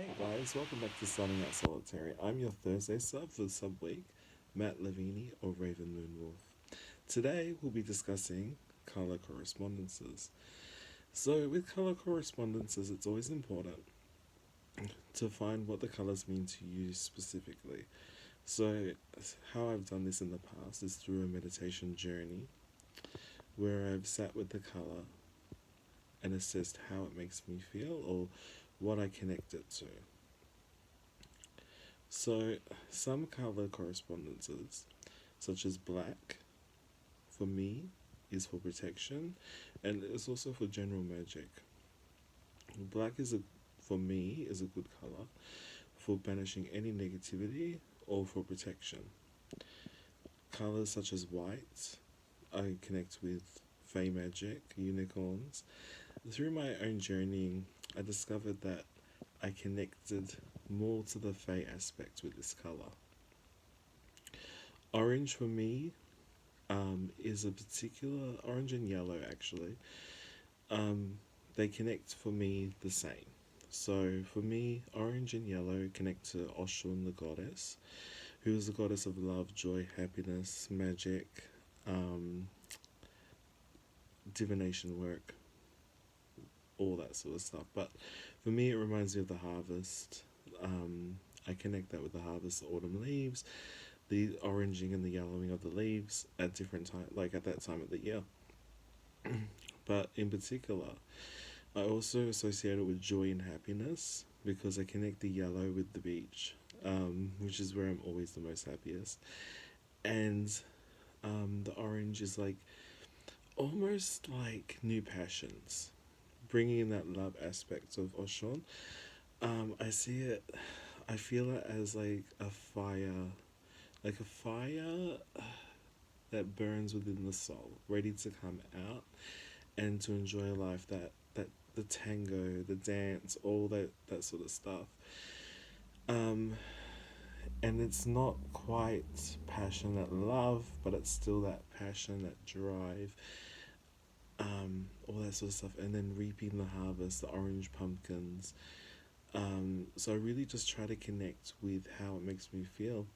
Hey guys, welcome back to Starting Out Solitary. I'm your Thursday sub for Subweek, Matt Levini or Raven Moonwolf. Today we'll be discussing color correspondences. So with color correspondences, it's always important to find what the colors mean to you specifically. So how I've done this in the past is through a meditation journey where I've sat with the color and assessed how it makes me feel or what I connect it to. So, some color correspondences, such as black, for me, is for protection, and it's also for general magic. Black for me, is a good color for banishing any negativity or for protection. Colors such as white, I connect with Fae magic, unicorns. Through my own journeying, I discovered that I connected more to the Fae aspect with this color. Orange for me is a particular orange and yellow actually. They connect for me the same. So for me, orange and yellow connect to Oshun, the goddess, who is the goddess of love, joy, happiness, magic, divination work, all that sort of stuff. But for me, it reminds me of the harvest. I connect that with the harvest, the autumn leaves, the oranging and the yellowing of the leaves at different time, like at that time of the year. But in particular, I also associate it with joy and happiness because I connect the yellow with the beach, which is where I'm always the most happiest. And the orange is like almost like new passions, bringing in that love aspect of Oshun. I see it, I feel it as like a fire that burns within the soul, ready to come out and to enjoy life. That the tango, the dance, all that sort of stuff. And it's not quite passionate love, but it's still that passion, that drive, all that sort of stuff. And then reaping the harvest, the orange pumpkins. So I really just try to connect with how it makes me feel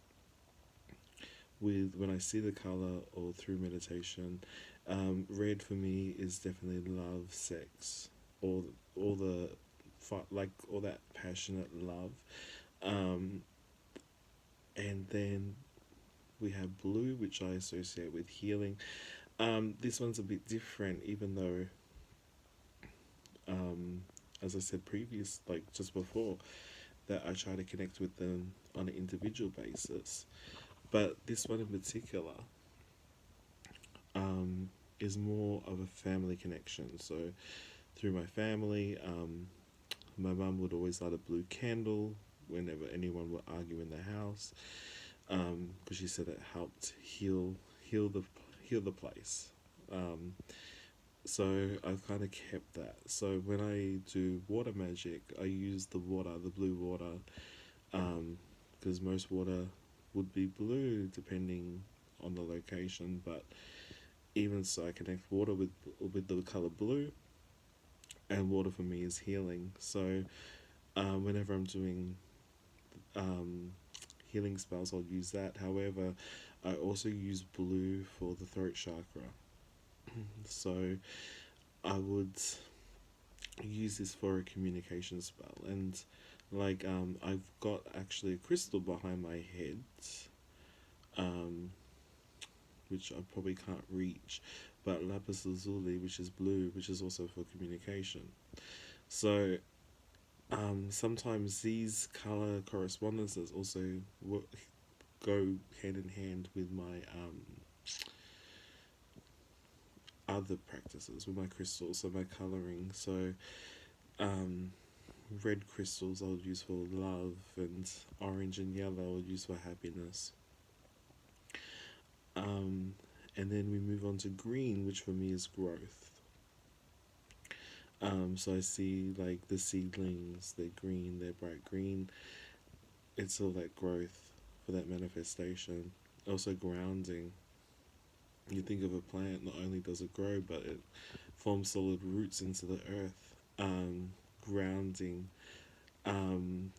with when I see the color or through meditation. Red for me is definitely love, sex, all the like all that passionate love. And then we have blue, which I associate with healing. This one's a bit different, even though, as I said like just before, that I try to connect with them on an individual basis. But this one in particular is more of a family connection. So through my family, my mum would always light a blue candle whenever anyone would argue in the house, because she said it helped heal the place. So I've kind of kept that. So when I do water magic, I use the blue water, because most water would be blue depending on the location. But even so, I connect water with the color blue, and water for me is healing. So whenever I'm doing healing spells, I'll use that. However, I also use blue for the throat chakra. So I would use this for a communication spell, and like I've got actually a crystal behind my head, which I probably can't reach, but lapis lazuli, which is blue, which is also for communication. So sometimes these color correspondences also go hand in hand with my other practices, with my crystals, so my coloring. So red crystals I'll use for love, and orange and yellow I'll use for happiness. And then we move on to green, which for me is growth. So I see like the seedlings, they're green, they're bright green. It's all that growth for that manifestation. Also grounding. You think of a plant, not only does it grow, but it forms solid roots into the earth. Grounding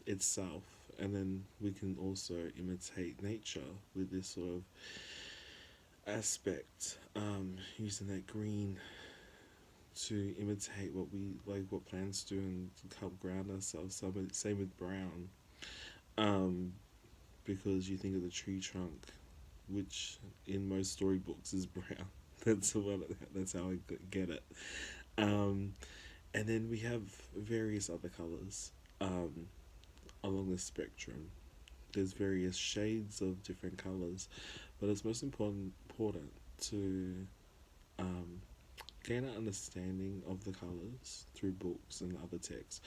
itself, and then we can also imitate nature with this sort of aspect, using that green to imitate what we like, what plants do, and help ground ourselves. So, same with brown, um, because you think of the tree trunk, which in most storybooks is brown. That's how I get it. Um, and then we have various other colors along the spectrum. There's various shades of different colors, but it's most important to um, gain an understanding of the colors through books and other texts,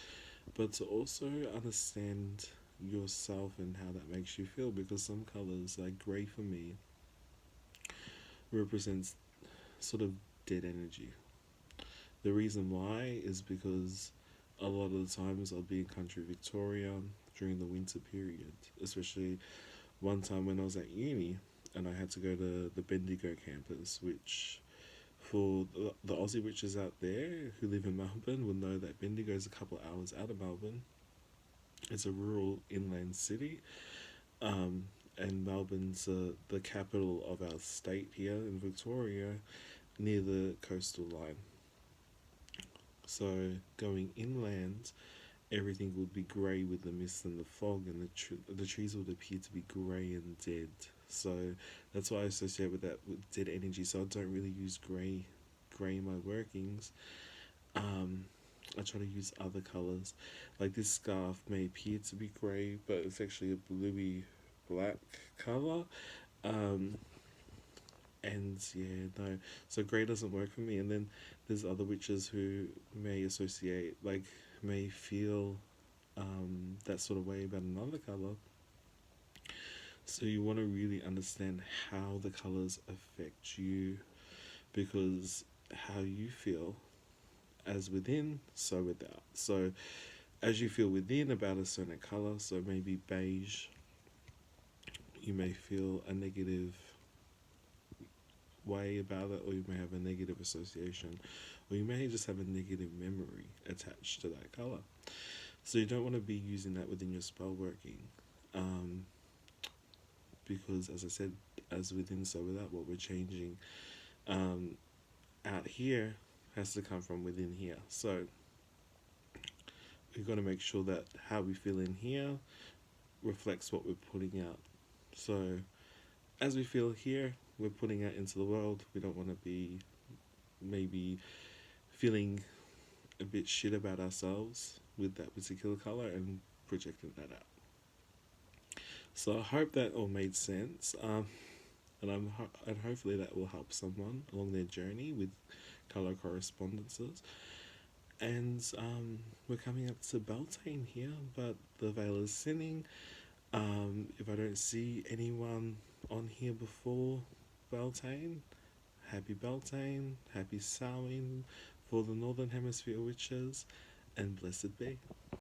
but to also understand yourself and how that makes you feel, because some colors, like grey for me, represents sort of dead energy. The reason why is because a lot of the times I'll be in country Victoria during the winter period, especially one time when I was at uni and I had to go to the Bendigo campus, which for the Aussie witches out there who live in Melbourne will know that Bendigo is a couple of hours out of Melbourne. It's a rural inland city, and Melbourne's the capital of our state here in Victoria, near the coastal line. So going inland, everything would be grey with the mist and the fog, and the trees would appear to be grey and dead. So that's why I associate with that, with dead energy. So I don't really use grey in my workings. I try to use other colours. Like this scarf may appear to be grey, but it's actually a bluey black colour. Um, and yeah, no, so grey doesn't work for me. And then there's other witches who may associate, like, may feel that sort of way about another colour. So you want to really understand how the colours affect you, because how you feel as within, so without. So as you feel within about a certain colour, so maybe beige, you may feel a negative way about it, or you may have a negative association, or you may just have a negative memory attached to that colour. So you don't want to be using that within your spell working, because as I said, as within so without, what we're changing out here has to come from within here. So we've got to make sure that how we feel in here reflects what we're putting out. So as we feel here, we're putting out into the world. We don't want to be maybe feeling a bit shit about ourselves with that particular colour and projecting that out. So I hope that all made sense, and hopefully that will help someone along their journey with colour correspondences. And we're coming up to Beltane here, but the veil is thinning. If I don't see anyone on here before Beltane, happy Beltane, happy Samhain for the Northern Hemisphere witches, and blessed be.